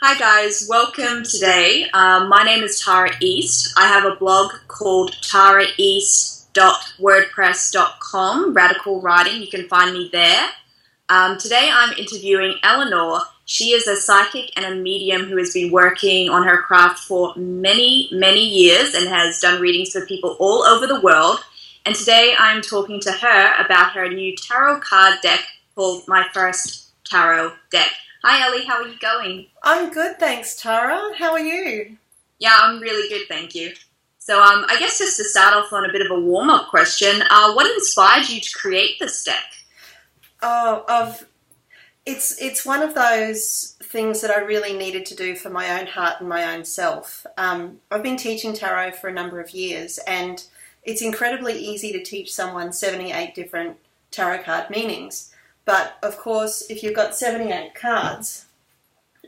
Hi guys, welcome today. My name is Tara East. I have a blog called taraeast.wordpress.com, Radical Writing. You can find me there. Today I'm interviewing Eleanor. She is a psychic and a medium who has been working on her craft for many, many years and has done readings for people all over the world. And today I'm talking to her about her new tarot card deck called My First Tarot Deck. Hi Ellie, how are you going? I'm good, thanks, Tara. How are you? Yeah, I'm really good, thank you. So I guess just to start off on a bit of a warm-up question, what inspired you to create this deck? It's one of those things that I really needed to do for my own heart and my own self. I've been teaching tarot for a number of years, and it's incredibly easy to teach someone 78 different tarot card meanings. But, of course, if you've got 78 cards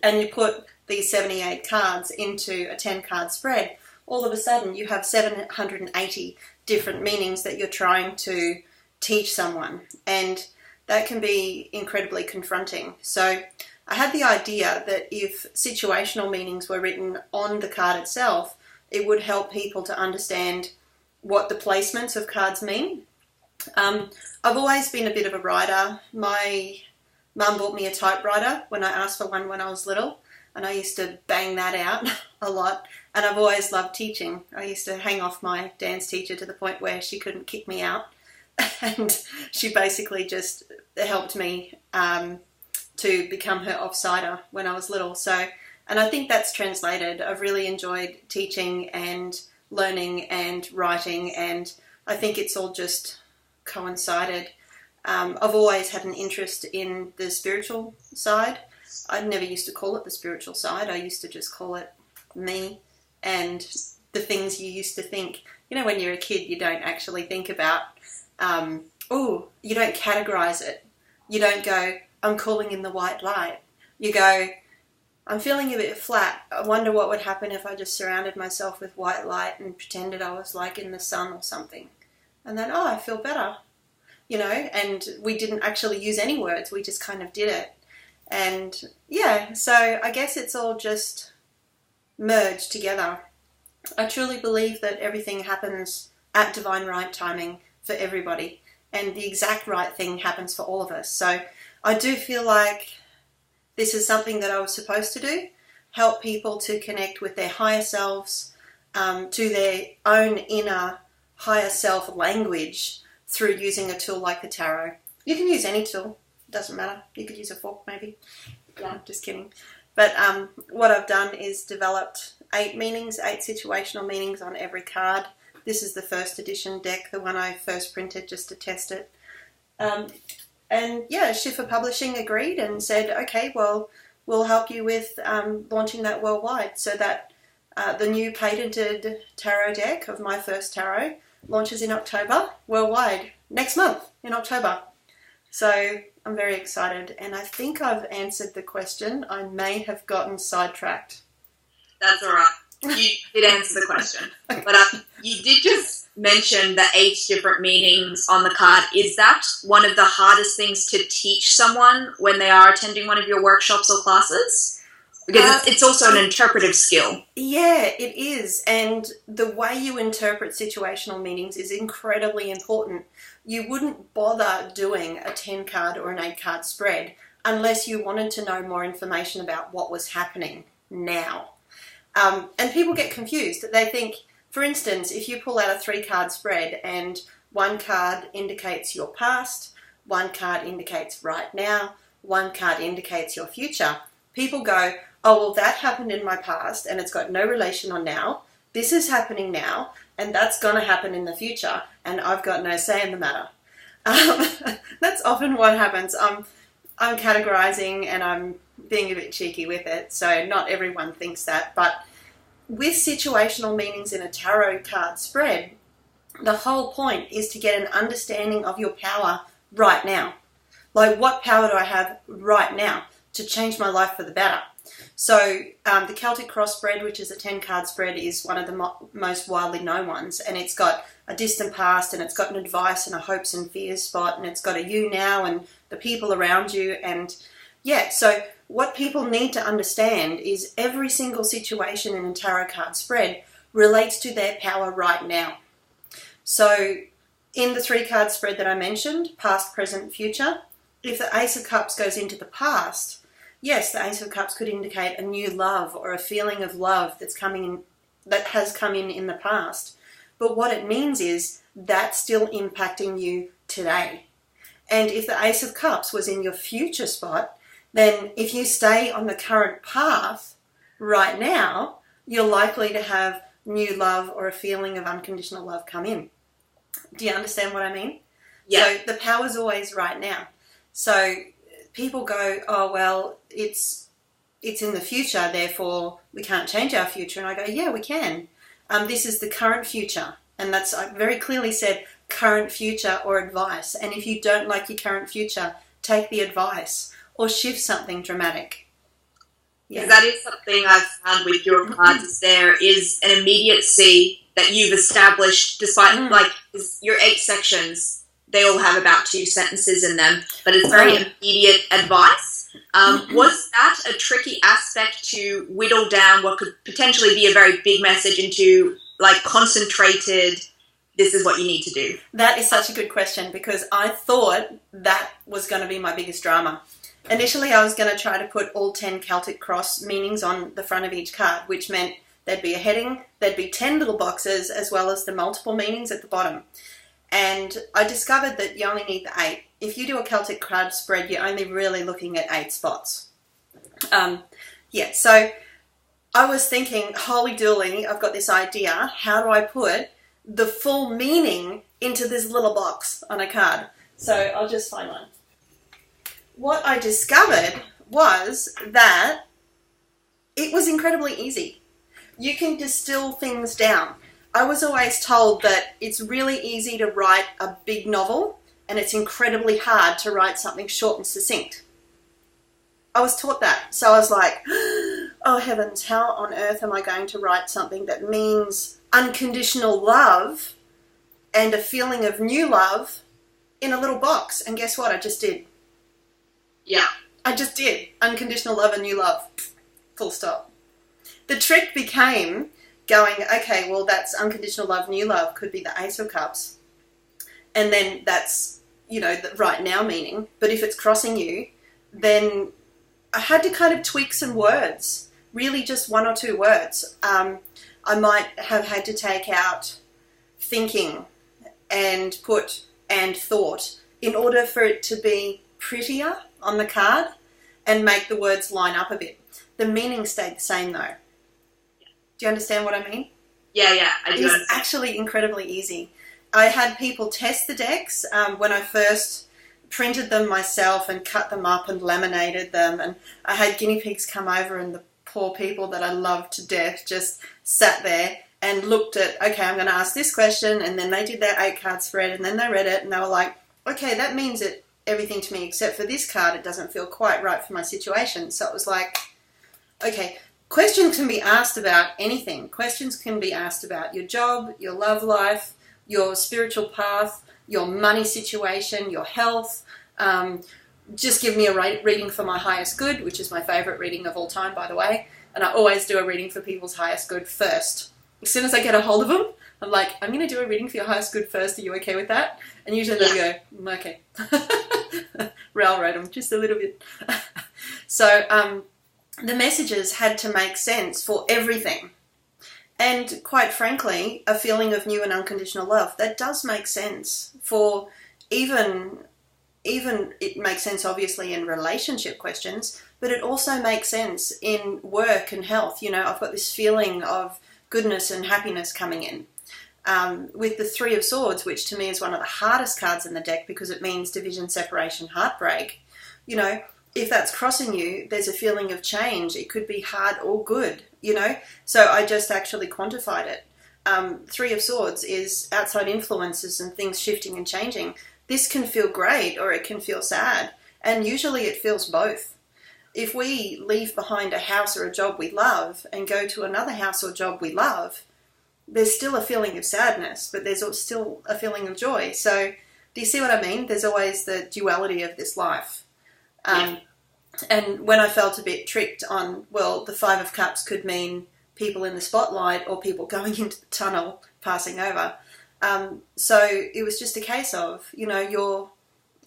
and you put these 78 cards into a 10-card spread, all of a sudden you have 780 different meanings that you're trying to teach someone. And that can be incredibly confronting. So I had the idea that if situational meanings were written on the card itself, it would help people to understand what the placements of cards mean. I've always been a bit of a writer. My mum bought me a typewriter when I asked for one when I was little, and I used to bang that out a lot. And I've always loved teaching. I used to hang off my dance teacher to the point where she couldn't kick me out, and she basically just helped me to become her offsider when I was little. And I think that's translated. I've really enjoyed teaching and learning and writing, and I think it's all just coincided. I've always had an interest in the spiritual side. I never used to call it the spiritual side. I used to just call it me and the things you used to think. You know, when you're a kid, you don't actually think about, you don't categorize it. You don't go, I'm calling in the white light. You go, I'm feeling a bit flat. I wonder what would happen if I just surrounded myself with white light and pretended I was like in the sun or something. And then, I feel better, you know, and we didn't actually use any words. We just kind of did it. And yeah, so I guess it's all just merged together. I truly believe that everything happens at divine right timing for everybody, and the exact right thing happens for all of us. So I do feel like this is something that I was supposed to do, help people to connect with their higher selves, to their own inner higher self language through using a tool like the tarot. You can use any tool, doesn't matter. You could use a fork maybe. Yeah, just kidding. But what I've done is developed 8 meanings, 8 situational meanings on every card. This is the first edition deck, the one I first printed just to test it. And yeah, Schiffer Publishing agreed and said, okay, well, we'll help you with launching that worldwide, so that the new patented tarot deck of My First Tarot launches in October worldwide, next month in October. So I'm very excited, and I think I've answered the question. I may have gotten sidetracked. That's all right. You did answer the question. But you did just mention the 8 different meanings on the card. Is that one of the hardest things to teach someone when they are attending one of your workshops or classes? Because it's also an interpretive skill. Yeah, it is. And the way you interpret situational meanings is incredibly important. You wouldn't bother doing a 10-card or an 8-card spread unless you wanted to know more information about what was happening now. And people get confused. They think, for instance, if you pull out a 3-card spread and one card indicates your past, one card indicates right now, one card indicates your future, people go, oh, well, that happened in my past and it's got no relation on now. This is happening now and that's going to happen in the future and I've got no say in the matter. That's often what happens. I'm categorizing and I'm being a bit cheeky with it, so not everyone thinks that. But with situational meanings in a tarot card spread, the whole point is to get an understanding of your power right now. Like, what power do I have right now to change my life for the better? So the Celtic Cross spread, which is a 10-card spread, is one of the most widely known ones, and it's got a distant past, and it's got an advice and a hopes and fears spot, and it's got a you now and the people around you, and Yeah, so what people need to understand is every single situation in a tarot card spread relates to their power right now. So in the 3-card spread that I mentioned, past, present, future, if the Ace of Cups goes into the past, yes, the Ace of Cups could indicate a new love or a feeling of love that's coming in, that has come in the past. But what it means is that's still impacting you today. And if the Ace of Cups was in your future spot, then if you stay on the current path right now, you're likely to have new love or a feeling of unconditional love come in. Do you understand what I mean? Yeah. So the power's always right now. So people go, oh, well, it's in the future, therefore we can't change our future. And I go, yeah, we can. This is the current future. And that's, I very clearly said, current future or advice. And if you don't like your current future, take the advice or shift something dramatic. Yeah. Because that is something I've found with your cards, is there is an immediacy that you've established despite, like, your 8 sections, they all have about 2 sentences in them, but it's very immediate advice. Was that a tricky aspect to whittle down what could potentially be a very big message into, like, concentrated, this is what you need to do? That is such a good question, because I thought that was going to be my biggest drama. Initially, I was going to try to put all 10 Celtic cross meanings on the front of each card, which meant there'd be a heading, there'd be 10 little boxes, as well as the multiple meanings at the bottom. And I discovered that you only need the 8. If you do a Celtic card spread, you're only really looking at 8 spots. So I was thinking, holy dooly, I've got this idea. How do I put the full meaning into this little box on a card? So I'll just find one. What I discovered was that it was incredibly easy. You can distill things down. I was always told that it's really easy to write a big novel and it's incredibly hard to write something short and succinct. I was taught that. So I was like, oh heavens, how on earth am I going to write something that means unconditional love and a feeling of new love in a little box? And guess what? I just did. Yeah. I just did. Unconditional love and new love. Full stop. The trick became going, okay, well, that's unconditional love, new love, could be the Ace of Cups. And then that's, the right now meaning. But if it's crossing you, then I had to kind of tweak some words, really just 1 or 2 words. I might have had to take out thinking and put and thought in order for it to be prettier on the card and make the words line up a bit. The meaning stayed the same though. Do you understand what I mean? Yeah, I do. It's actually incredibly easy. I had people test the decks when I first printed them myself and cut them up and laminated them, and I had guinea pigs come over, and the poor people that I love to death just sat there and looked at, okay, I'm going to ask this question, and then they did their 8-card spread, and then they read it, and they were like, okay, that means everything to me except for this card. It doesn't feel quite right for my situation. So it was like, okay, questions can be asked about anything. Questions can be asked about your job, your love life, your spiritual path, your money situation, your health. Just give me a reading for my highest good, which is my favourite reading of all time, by the way. And I always do a reading for people's highest good first. As soon as I get a hold of them, I'm like, I'm going to do a reading for your highest good first. Are you okay with that? And usually they go, okay. Railroad them just a little bit. So the messages had to make sense for everything. And quite frankly, a feeling of new and unconditional love, that does make sense for even it makes sense obviously in relationship questions, but it also makes sense in work and health. I've got this feeling of goodness and happiness coming in. With the 3 of Swords, which to me is one of the hardest cards in the deck because it means division, separation, heartbreak. If that's crossing you, there's a feeling of change. It could be hard or good, So I just actually quantified it. 3 of Swords is outside influences and things shifting and changing. This can feel great or it can feel sad. And usually it feels both. If we leave behind a house or a job we love and go to another house or job we love, there's still a feeling of sadness, but there's still a feeling of joy. So do you see what I mean? There's always the duality of this life. And And when I felt a bit tricked on, well, the Five of Cups could mean people in the spotlight or people going into the tunnel passing over. So it was just a case of, you're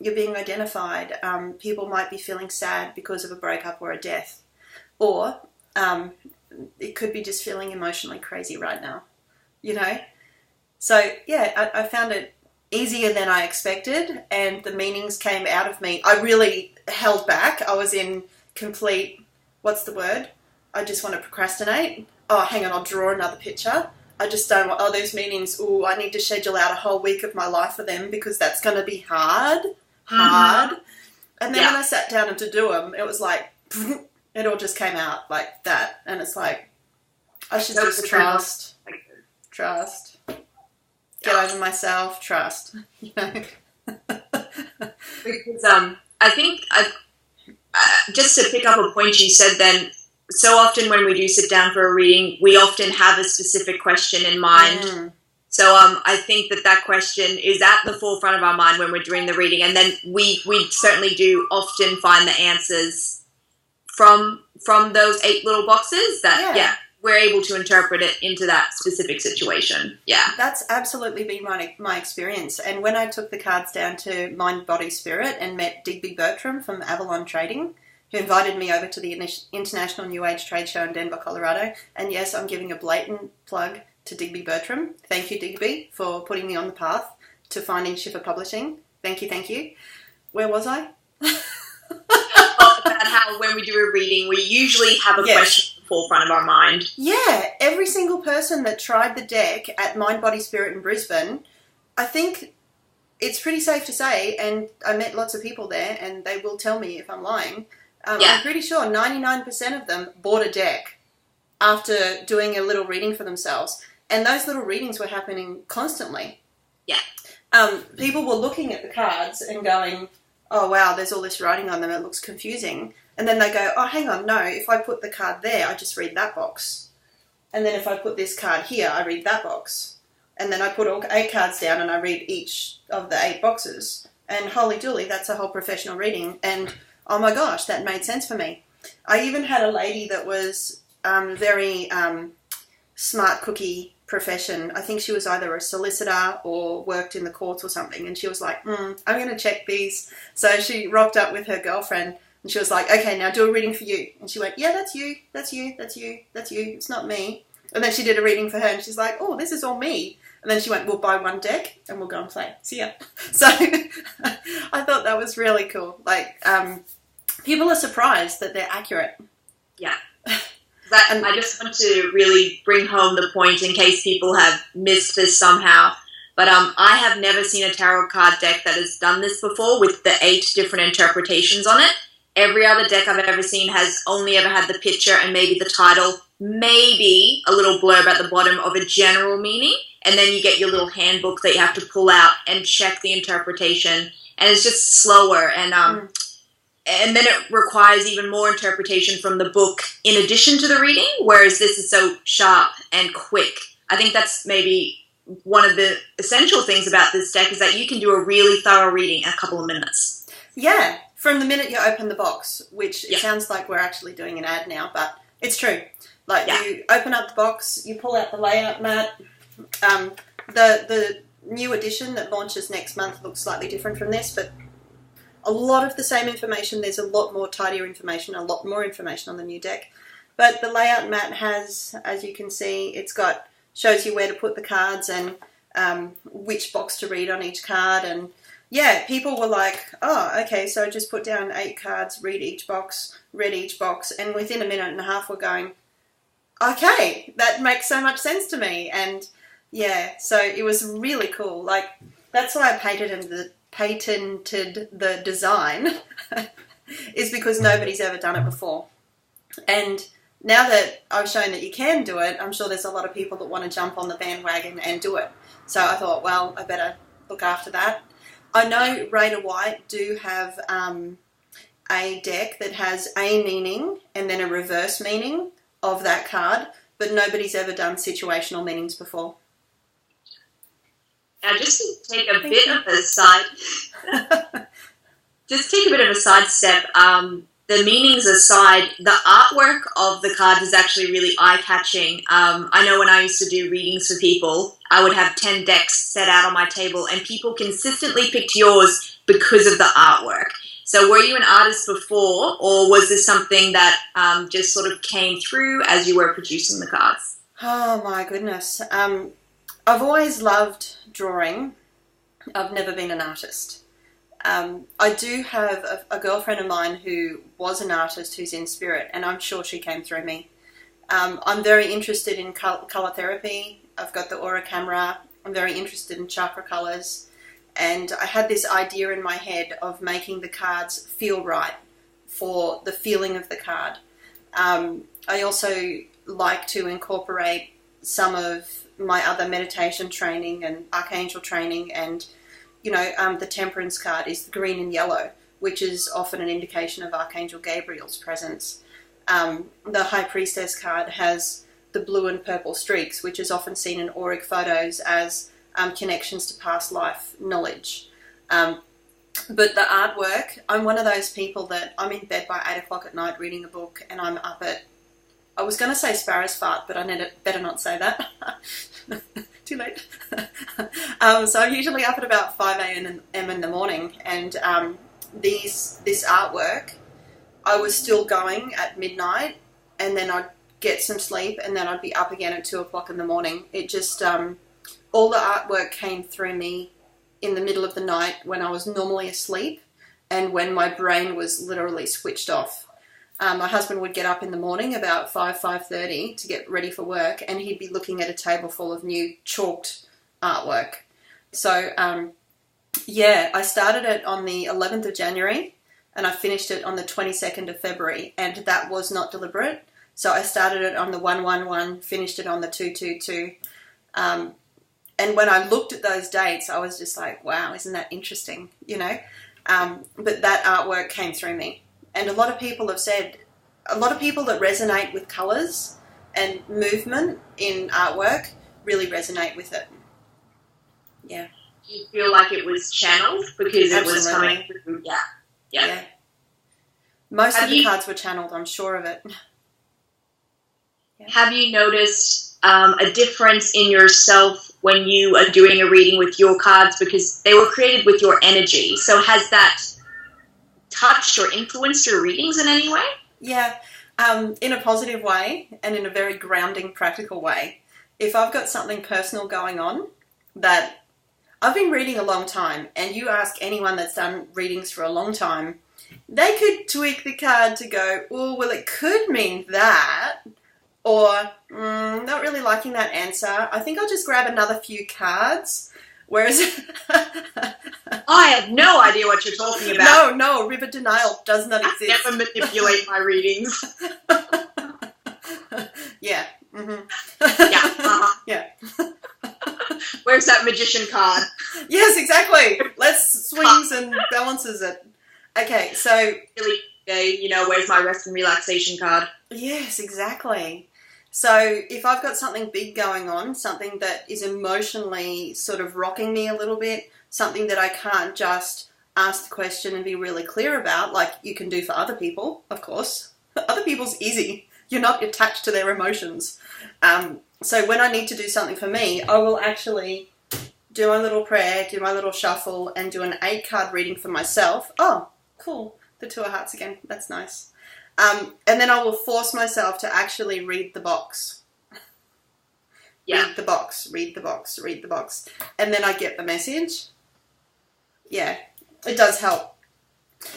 being identified. People might be feeling sad because of a breakup or a death. Or it could be just feeling emotionally crazy right now, So, yeah, I found it easier than I expected, and the meanings came out of me. I really held back. I was in complete, what's the word? I just want to procrastinate. Oh, hang on, I'll draw another picture. I just don't want, those meanings, I need to schedule out a whole week of my life for them because that's going to be hard. And then when I sat down and to do them, it was like, it all just came out like that. And it's like, I should just trust, get over myself, trust. Because I think, just to pick up a point you said then, so often when we do sit down for a reading, we often have a specific question in mind. So I think that question is at the forefront of our mind when we're doing the reading, and then we certainly do often find the answers from those 8 little boxes that we're able to interpret it into that specific situation. Yeah, that's absolutely been my experience. And when I took the cards down to Mind, Body, Spirit and met Digby Bertram from Avalon Trading, who invited me over to the International New Age Trade Show in Denver, Colorado. And yes, I'm giving a blatant plug to Digby Bertram. Thank you, Digby, for putting me on the path to finding Schiffer Publishing. Thank you. Where was I? About how when we do a reading, we usually have a question at the forefront of our mind. Yeah, every single person that tried the deck at Mind, Body, Spirit in Brisbane, I think it's pretty safe to say, and I met lots of people there, and they will tell me if I'm lying, I'm pretty sure 99% of them bought a deck after doing a little reading for themselves. And those little readings were happening constantly. Yeah. People were looking at the cards and going, oh, wow, there's all this writing on them. It looks confusing. And then they go, oh, hang on, no, if I put the card there, I just read that box. And then if I put this card here, I read that box. And then I put all 8 cards down and I read each of the 8 boxes. And holy dooly, that's a whole professional reading. And oh my gosh, that made sense for me. I even had a lady that was very smart cookie profession. I think she was either a solicitor or worked in the courts or something. And she was like, I'm going to check these. So she rocked up with her girlfriend and she was like, okay, now do a reading for you. And she went, yeah, that's you. It's not me. And then she did a reading for her and she's like, oh, this is all me. And then she went, we'll buy 1 deck and we'll go and play. See ya. So I thought that was really cool. Like, people are surprised that they're accurate. Yeah. I just want to really bring home the point in case people have missed this somehow. But I have never seen a tarot card deck that has done this before with the 8 different interpretations on it. Every other deck I've ever seen has only ever had the picture and maybe the title, maybe a little blurb at the bottom of a general meaning. And then you get your little handbook that you have to pull out and check the interpretation. And it's just slower. And then it requires even more interpretation from the book in addition to the reading, whereas this is so sharp and quick. I think that's maybe one of the essential things about this deck is that you can do a really thorough reading in a couple of minutes. Yeah, from the minute you open the box, which it sounds like we're actually doing an ad now, but it's true. Like you open up the box, you pull out the layout mat. The new edition that launches next month looks slightly different from this, but a lot of the same information. There's a lot more tidier information, a lot more information on the new deck. But the layout mat has, as you can see, shows you where to put the cards and which box to read on each card. And yeah, people were like, oh, okay, so just put down 8 cards, read each box. And within a minute and a half we're going, okay, that makes so much sense to me. And yeah, so it was really cool. Like, that's why I patented the design is because nobody's ever done it before. And now that I've shown that you can do it, I'm sure there's a lot of people that want to jump on the bandwagon and do it. So I thought, well, I better look after that. I know Raider White do have a deck that has a meaning and then a reverse meaning of that card, but nobody's ever done situational meanings before. Now, just to take a bit of a side, step. the meanings aside, the artwork of the cards is actually really eye-catching. I know when I used to do readings for people, I would have 10 decks set out on my table, and people consistently picked yours because of the artwork. So were you an artist before, or was this something that just sort of came through as you were producing the cards? Oh my goodness. I've always loved drawing. I've never been an artist. I do have a girlfriend of mine who was an artist who's in spirit, and I'm sure she came through me. I'm very interested in colour therapy. I've got the aura camera. I'm very interested in chakra colours. And I had this idea in my head of making the cards feel right for the feeling of the card. I also like to incorporate some of my other meditation training and archangel training, and the temperance card is green and yellow, which is often an indication of Archangel Gabriel's presence. The High Priestess card has the blue and purple streaks, which is often seen in auric photos as connections to past life knowledge. But the artwork, I'm one of those people that I'm in bed by 8 o'clock at night reading a book, and I'm up at, I was going to say sparrow's fart, but I better not say that. Too late. So I'm usually up at about 5 a.m. in the morning, and this artwork, I was still going at midnight, and then I'd get some sleep, and then I'd be up again at 2 o'clock in the morning. It just, all the artwork came through me in the middle of the night when I was normally asleep, and when my brain was literally switched off. My husband would get up in the morning about 5:30 to get ready for work, and he'd be looking at a table full of new chalked artwork. So, I started it on the 11th of January, and I finished it on the 22nd of February, and that was not deliberate. So I started it on the 111, finished it on the 222. And when I looked at those dates, I was just like, wow, isn't that interesting, But that artwork came through me. And a lot of people have said, a lot of people that resonate with colours and movement in artwork really resonate with it. Yeah. Do you feel like it was channeled because it was coming through? Yeah. Most of the cards were channeled, I'm sure of it. Yeah. Have you noticed a difference in yourself when you are doing a reading with your cards, because they were created with your energy? So has that touched or influenced your readings in any way? Yeah, in a positive way and in a very grounding, practical way. If I've got something personal going on that I've been reading a long time, and you ask anyone that's done readings for a long time, they could tweak the card to go, oh, well, it could mean that, or not really liking that answer. I think I'll just grab another few cards. Whereas I have no idea what you're talking about. No, river denial does not exist. I never manipulate my readings. Yeah. Mm-hmm. Yeah. Yeah. Where's that magician card? Yes, exactly. Let's swings and balances it. Okay, so really, where's my rest and relaxation card? Yes, exactly. So if I've got something big going on, something that is emotionally sort of rocking me a little bit, something that I can't just ask the question and be really clear about, like you can do for other people, of course. Other people's easy. You're not attached to their emotions. So when I need to do something for me, I will actually do my little prayer, do my little shuffle, and do an 8-card reading for myself. Oh, cool. The 2 of Hearts again. That's nice. And then I will force myself to actually read the box. Yeah. Read the box, read the box, read the box. And then I get the message. Yeah, it does help.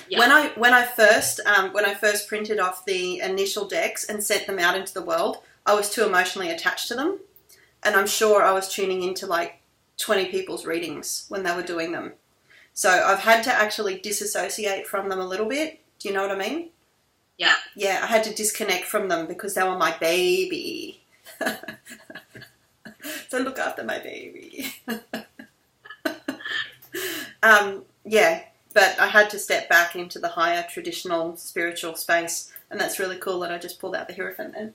Yeah. When I first printed off the initial decks and sent them out into the world, I was too emotionally attached to them. And I'm sure I was tuning into like 20 people's readings when they were doing them. So I've had to actually disassociate from them a little bit. Do you know what I mean? Yeah. Yeah, I had to disconnect from them because they were my baby. So look after my baby. Yeah, but I had to step back into the higher traditional spiritual space, and that's really cool that I just pulled out the Hierophant then.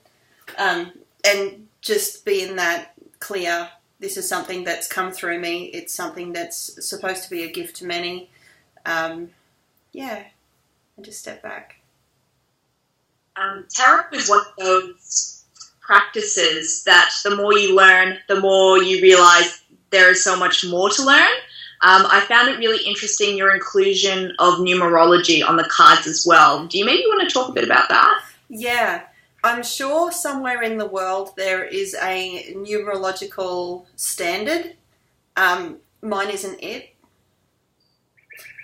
And just be in that clear, this is something that's come through me, it's something that's supposed to be a gift to many. Yeah, and just step back. tarot is one of those practices that the more you learn, the more you realize there is so much more to learn. I found it really interesting, your inclusion of numerology on the cards as well. Do you maybe want to talk a bit about that? Yeah, I'm sure somewhere in the world there is a numerological standard. Mine isn't it.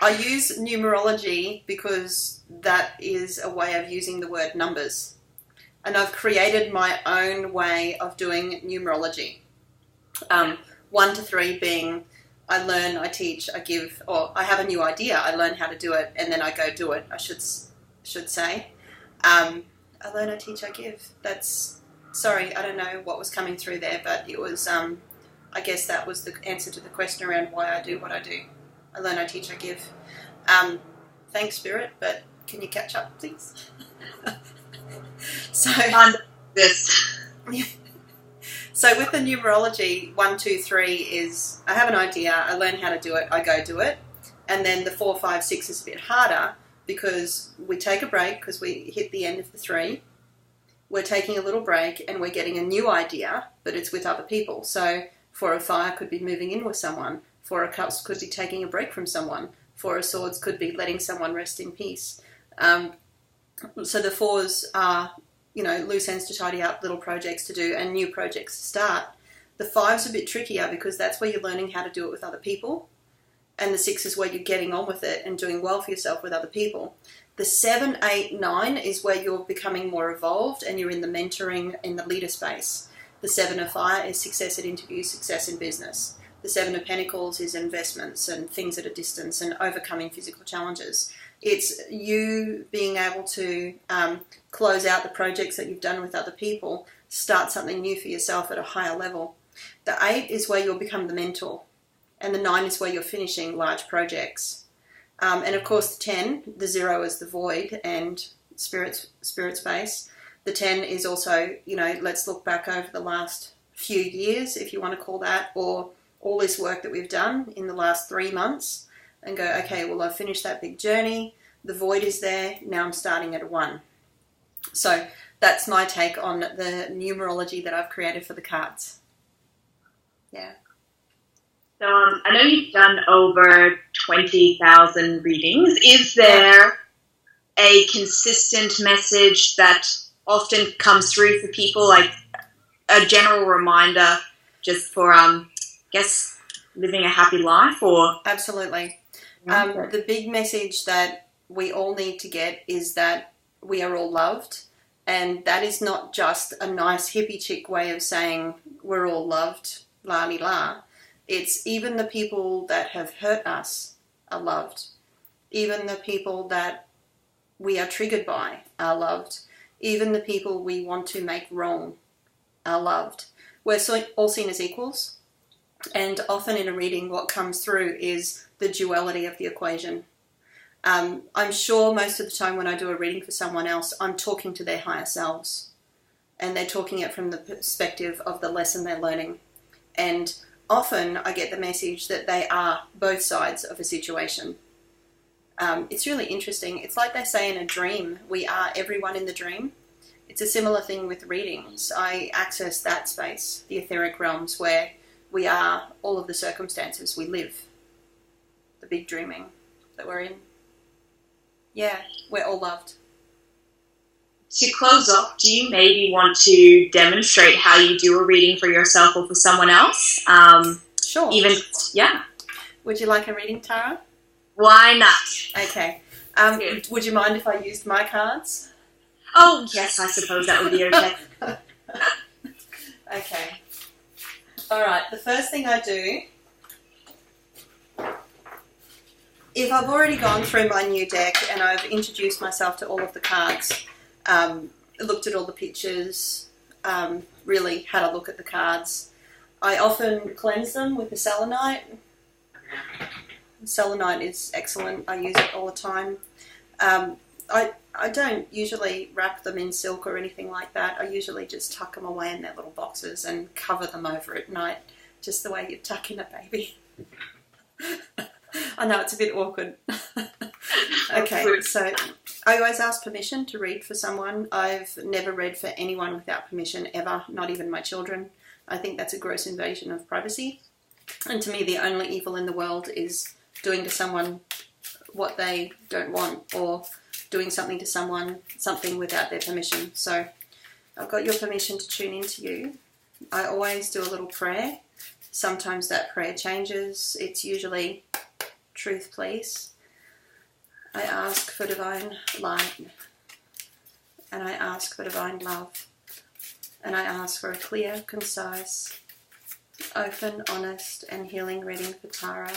I use numerology because that is a way of using the word numbers. And I've created my own way of doing numerology. 1 to 3 being I learn, I teach, I give, or I have a new idea, I learn how to do it, and then I go do it, I should say. I learn, I teach, I give. Sorry, I don't know what was coming through there, but it was, I guess that was the answer to the question around why I do what I do. I learn, I teach, I give. Thanks, Spirit, but can you catch up, please? So with the numerology, 1, 2, 3 is I have an idea, I learn how to do it, I go do it. And then the 4, 5, 6 is a bit harder because we take a break because we hit the end of the 3. We're taking a little break and we're getting a new idea, but it's with other people. So 4 of Fire could be moving in with someone. 4 of Cups could be taking a break from someone. 4 of Swords could be letting someone rest in peace. So the 4s are, loose ends to tidy up, little projects to do, and new projects to start. The 5's a bit trickier because that's where you're learning how to do it with other people. And the 6 is where you're getting on with it and doing well for yourself with other people. The 7, 8, 9 is where you're becoming more evolved and you're in the mentoring, in the leader space. The 7 of Fire is success at interviews, success in business. The 7 of Pentacles is investments and things at a distance and overcoming physical challenges. It's you being able to close out the projects that you've done with other people, start something new for yourself at a higher level. The 8 is where you'll become the mentor, and the 9 is where you're finishing large projects. And of course the 10, the 0 is the void and spirit space. The 10 is also, let's look back over the last few years, if you want to call that, or all this work that we've done in the last 3 months. And go, okay, well, I've finished that big journey. The void is there. Now I'm starting at a 1. So that's my take on the numerology that I've created for the cards. Yeah. So I know you've done over 20,000 readings. Is there a consistent message that often comes through for people, like a general reminder just for, living a happy life? Or Absolutely. The big message that we all need to get is that we are all loved, and that is not just a nice hippie chick way of saying we're all loved, la-di-la. It's even the people that have hurt us are loved. Even the people that we are triggered by are loved. Even the people we want to make wrong are loved. We're all seen as equals, and often in a reading what comes through is the duality of the equation. I'm sure most of the time when I do a reading for someone else, I'm talking to their higher selves, and they're talking it from the perspective of the lesson they're learning. And often I get the message that they are both sides of a situation. It's really interesting. It's like they say in a dream, we are everyone in the dream. It's a similar thing with readings. I access that space, the etheric realms, where we are all of the circumstances we live. The big dreaming that we're in. Yeah, we're all loved. To close off, do you maybe want to demonstrate how you do a reading for yourself or for someone else? Sure. Yeah. Would you like a reading, Tara? Why not? Okay. Would you mind if I used my cards? Oh, yes, I suppose that would be okay. Okay. All right, the first thing I do, if I've already gone through my new deck and I've introduced myself to all of the cards, looked at all the pictures, really had a look at the cards, I often cleanse them with the selenite. Selenite is excellent. I use it all the time. I don't usually wrap them in silk or anything like that. I usually just tuck them away in their little boxes and cover them over at night, just the way you tuck in a baby. I know it's a bit awkward. Okay, so I always ask permission to read for someone. I've never read for anyone without permission ever, not even my children. I think that's a gross invasion of privacy. And to me, the only evil in the world is doing to someone what they don't want, or doing something to someone, something without their permission. So I've got your permission to tune into you. I always do a little prayer. Sometimes that prayer changes. It's usually, truth please. I ask for divine light, and I ask for divine love, and I ask for a clear, concise, open, honest, and healing reading for Tara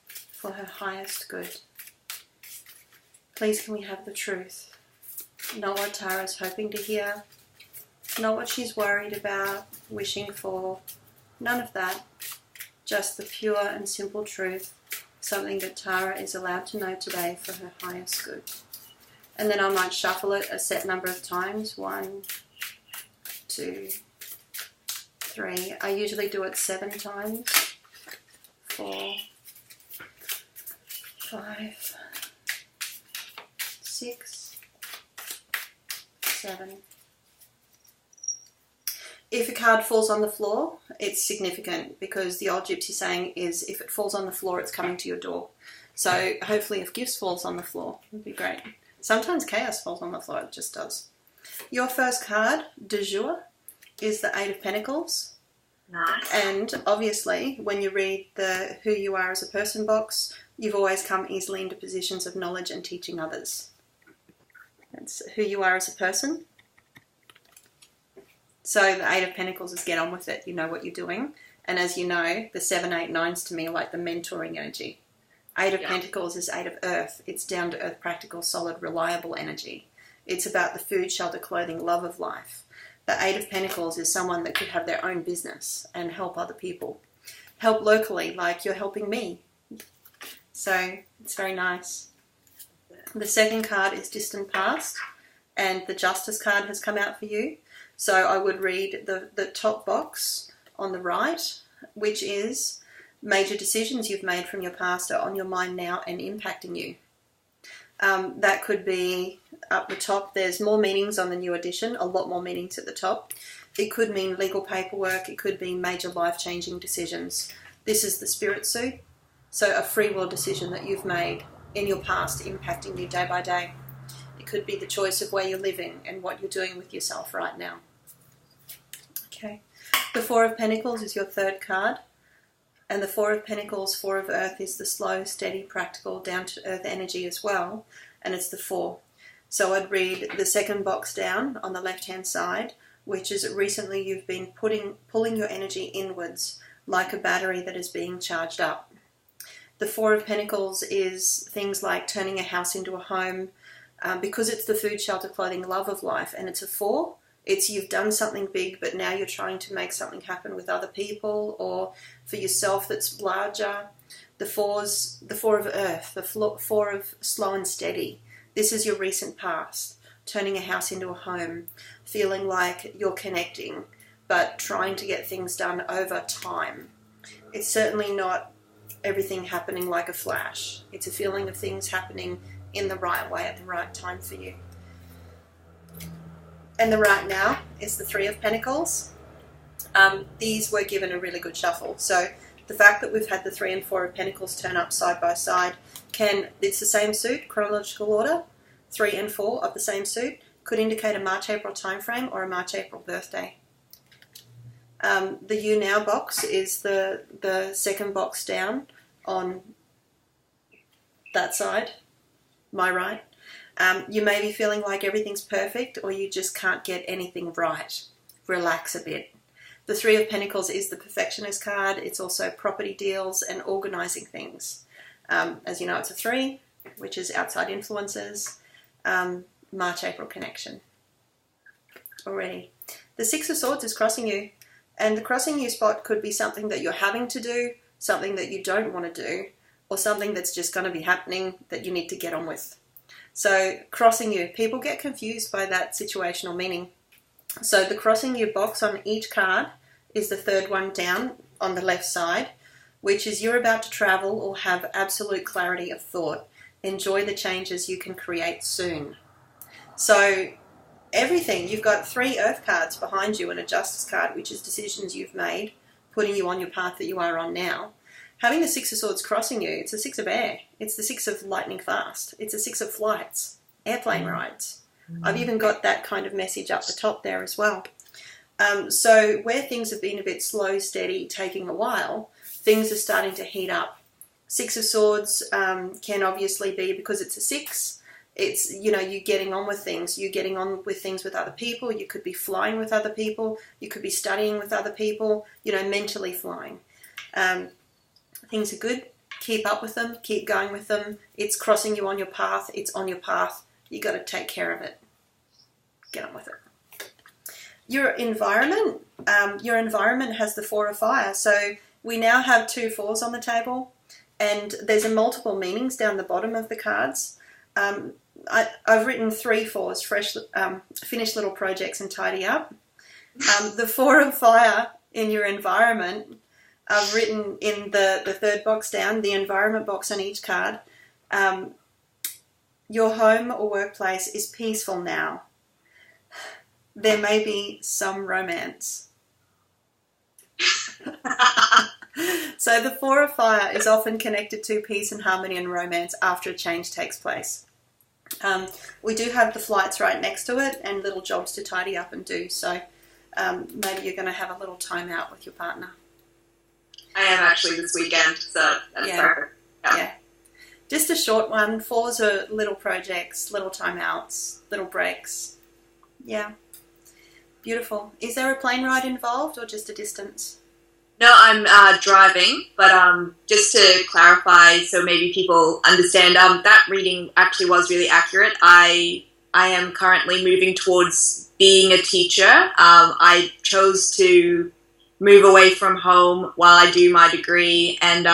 for her highest good. Please can we have the truth, not what Tara's hoping to hear, not what she's worried about, wishing for, none of that, just the pure and simple truth, something that Tara is allowed to know today for her highest good. And then I might shuffle it a set number of times, 1, 2, 3. I usually do it 7 times, 4, 5, 6, 7. If a card falls on the floor, it's significant, because the old gypsy saying is if it falls on the floor, it's coming to your door. So hopefully if gifts falls on the floor, it would be great. Sometimes chaos falls on the floor, it just does. Your first card, de jour, is the 8 of Pentacles. Nice. And obviously, when you read the Who You Are as a Person box, you've always come easily into positions of knowledge and teaching others. That's who you are as a person. So the 8 of Pentacles is get on with it. You know what you're doing. And as you know, the 7, 8, 9s to me are like the mentoring energy. 8 of Pentacles is 8 of Earth. It's down to earth, practical, solid, reliable energy. It's about the food, shelter, clothing, love of life. The 8 of Pentacles is someone that could have their own business and help other people. Help locally, like you're helping me. So it's very nice. The second card is distant past, and the Justice card has come out for you. So I would read the top box on the right, which is major decisions you've made from your past are on your mind now and impacting you. That could be up the top. There's more meanings on the new edition, a lot more meanings at the top. It could mean legal paperwork. It could be major life-changing decisions. This is the Spirit suit. So a free will decision that you've made in your past impacting you day by day. It could be the choice of where you're living and what you're doing with yourself right now. Okay. The 4 of Pentacles is your third card. And the 4 of Pentacles, 4 of Earth, is the slow, steady, practical, down-to-earth energy as well. And it's the 4. So I'd read the second box down on the left-hand side, which is recently you've been pulling your energy inwards like a battery that is being charged up. The 4 of Pentacles is things like turning a house into a home, because it's the food, shelter, clothing, love of life, and it's a 4. It's you've done something big, but now you're trying to make something happen with other people or for yourself that's larger. The 4 of Earth, the 4 of slow and steady. This is your recent past, turning a house into a home, feeling like you're connecting, but trying to get things done over time. It's certainly not everything happening like a flash. It's a feeling of things happening in the right way at the right time for you. And the right now is the 3 of Pentacles. These were given a really good shuffle. So the fact that we've had the 3 and 4 of Pentacles turn up side by side, it's the same suit, chronological order, 3 and 4 of the same suit, could indicate a March-April time frame or a March-April birthday. The You Now box is the second box down on that side, my right. You may be feeling like everything's perfect or you just can't get anything right. Relax a bit. The 3 of Pentacles is the Perfectionist card. It's also property deals and organising things. As you know, it's a 3, which is outside influences, March-April connection already. The 6 of Swords is crossing you, and the crossing you spot could be something that you're having to do, something that you don't want to do, or something that's just going to be happening that you need to get on with. So crossing you, people get confused by that situational meaning. So the crossing you box on each card is the third one down on the left side, which is you're about to travel or have absolute clarity of thought. Enjoy the changes you can create soon. So everything, you've got 3 earth cards behind you and a justice card, which is decisions you've made, putting you on your path that you are on now. Having the 6 of swords crossing you, it's the 6 of air. It's the 6 of lightning fast. It's the 6 of flights, airplane rides. I've even got that kind of message up the top there as well. So where things have been a bit slow, steady, taking a while, things are starting to heat up. 6 of swords can obviously be, because it's a 6, it's, you know, you getting on with things. You're getting on with things with other people. You could be flying with other people. You could be studying with other people, you know, mentally flying. Things are good. Keep up with them. Keep going with them. It's crossing you on your path. It's on your path. You got to take care of it. Get on with it. Your environment has the 4 of fire. So we now have 2 4s on the table, and there's a multiple meanings down the bottom of the cards. I've written 3 4s, finish little projects and tidy up. The 4 of fire in your environment, I've written in the 3rd box down, the environment box on each card. Your home or workplace is peaceful now. There may be some romance. So the 4 of fire is often connected to peace and harmony and romance after a change takes place. We do have the flights right next to it and little jobs to tidy up and do. So maybe you're going to have a little time out with your partner. I am actually this weekend, so that's perfect. Yeah. Just a short one. 4s are little projects, little timeouts, little breaks. Yeah. Beautiful. Is there a plane ride involved or just a distance? No, I'm driving, but just to clarify so maybe people understand, that reading actually was really accurate. I am currently moving towards being a teacher. I chose to move away from home while I do my degree, and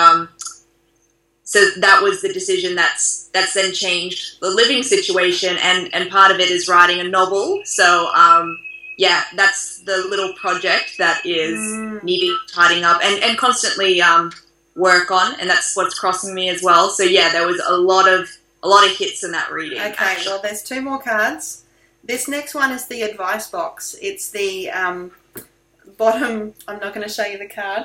so that was the decision that's then changed the living situation, and part of it is writing a novel. So yeah, that's the little project that is needing tidying up and constantly work on, and that's what's crossing me as well. So yeah, there was a lot of hits in that reading. Okay, actually. Well, there's 2 more cards. This next one is the advice box. It's the bottom. I'm not going to show you the card.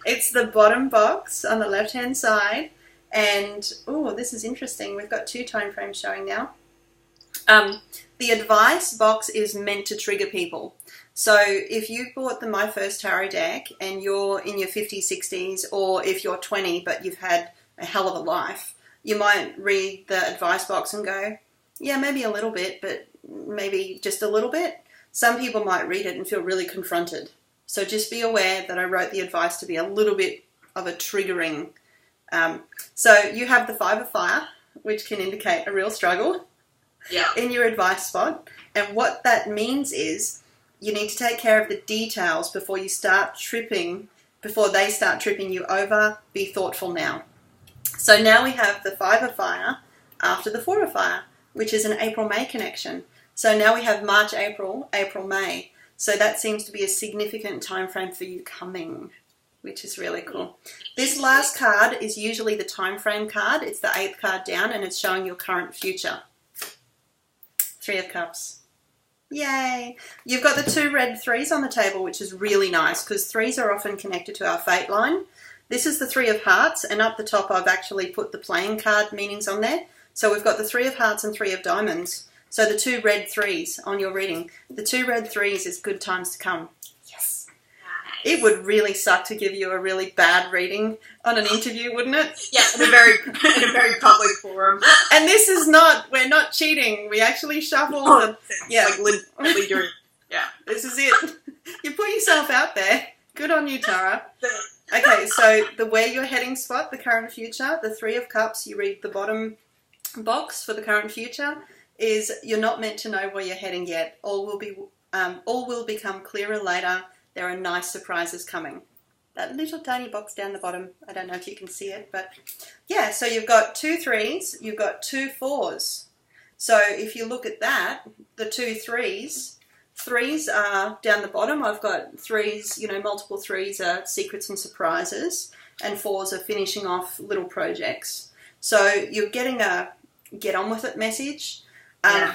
It's the bottom box on the left-hand side, and oh, this is interesting. We've got 2 time frames showing now. The advice box is meant to trigger people. So if you bought the My First Tarot deck and you're in your 50s, 60s, or if you're 20 but you've had a hell of a life, you might read the advice box and go, yeah, maybe a little bit, but maybe just a little bit. Some people might read it and feel really confronted. So just be aware that I wrote the advice to be a little bit of a triggering. So you have the 5 of fire, which can indicate a real struggle. Yeah. In your advice spot. And what that means is you need to take care of the details before they start tripping you over. Be thoughtful now. So now we have the 5 of fire after the 4 of fire, which is an April-May connection. So now we have March, April, May. So that seems to be a significant time frame for you coming, which is really cool. This last card is usually the time frame card. It's the 8th card down, and it's showing your current future. 3 of Cups. Yay! You've got the 2 red 3s on the table, which is really nice because 3s are often connected to our fate line. This is the 3 of Hearts, and up the top I've actually put the playing card meanings on there. So we've got the 3 of Hearts and 3 of Diamonds. So the 2 red 3s on your reading. The 2 red 3s is good times to come. Yes. Nice. It would really suck to give you a really bad reading on an interview, wouldn't it? Yeah, in a very public forum. And this is we're not cheating. We actually shuffle literally during, yeah. This is it. You put yourself out there. Good on you, Tara. Okay, so the where you're heading spot, the current future, the 3 of Cups, you read the bottom box for the current future, is you're not meant to know where you're heading yet. All will become clearer later. There are nice surprises coming. That little tiny box down the bottom, I don't know if you can see it, but yeah, so you've got 2 3s, you've got 2 4s. So if you look at that, the 2 3s are down the bottom. I've got 3s, multiple 3s are secrets and surprises, and 4s are finishing off little projects. So you're getting a get on with it message.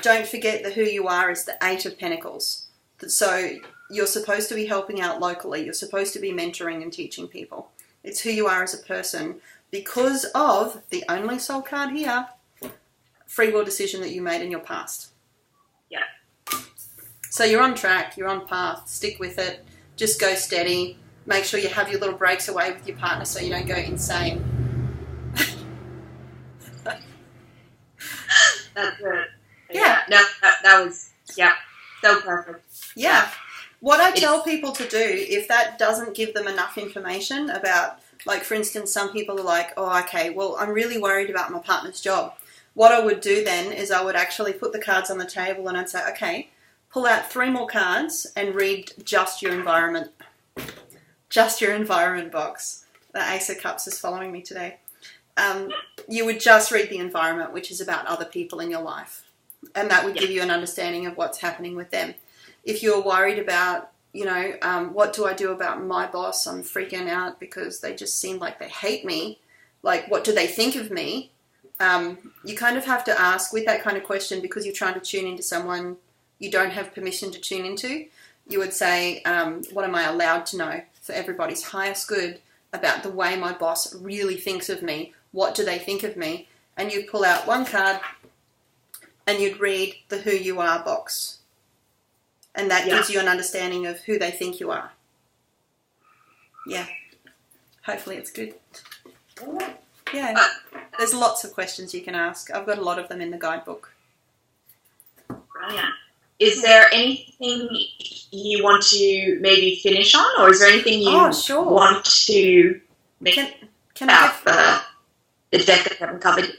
Don't forget that who you are is the Eight of Pentacles. So you're supposed to be helping out locally. You're supposed to be mentoring and teaching people. It's who you are as a person because of the only soul card here, free will decision that you made in your past. Yeah. So you're on track. You're on path. Stick with it. Just go steady. Make sure you have your little breaks away with your partner so you don't go insane. That's good. Yeah. No, that was, so perfect. Yeah. What I tell people to do, if that doesn't give them enough information about, like, for instance, some people are like, oh, okay, well, I'm really worried about my partner's job. What I would do then is I would actually put the cards on the table and I'd say, okay, pull out 3 more cards and read just your environment. Just your environment box. The Ace of Cups is following me today. You would just read the environment, which is about other people in your life. And that would give you an understanding of what's happening with them. If you're worried about, what do I do about my boss? I'm freaking out because they just seem like they hate me. Like, what do they think of me? You kind of have to ask with that kind of question because you're trying to tune into someone you don't have permission to tune into. You would say, what am I allowed to know for everybody's highest good about the way my boss really thinks of me? What do they think of me? And you'd pull out 1 card and you'd read the Who You Are box. And that gives you an understanding of who they think you are. Yeah. Hopefully it's good. Yeah. There's lots of questions you can ask. I've got a lot of them in the guidebook. Brilliant. Is there anything you want to maybe finish on, or is there anything you want to make about the deck that we haven't covered?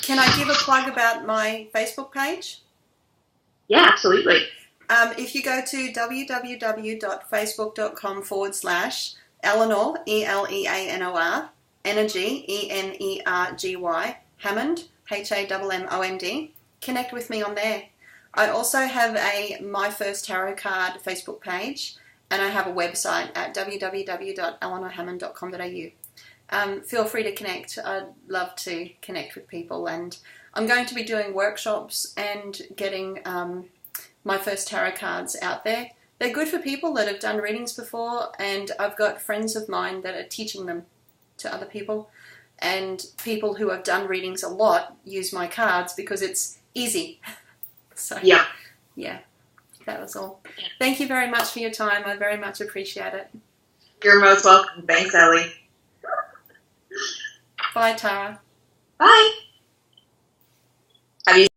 Can I give a plug about my Facebook page? Yeah, absolutely. If you go to www.facebook.com/Eleanor, ELEANOR, Energy, ENERGY, Hammond, HAMMOND, connect with me on there. I also have a My First Tarot Card Facebook page, and I have a website at www.eleanorhammond.com.au. Feel free to connect. I'd love to connect with people, and I'm going to be doing workshops and getting My First Tarot cards out there. They're good for people that have done readings before, and I've got friends of mine that are teaching them to other people, and people who have done readings a lot use my cards because it's easy. So yeah, that was all. Yeah. Thank you very much for your time. I very much appreciate it. You're most welcome. Thanks, Ellie. Bye, Tara. Bye. Have you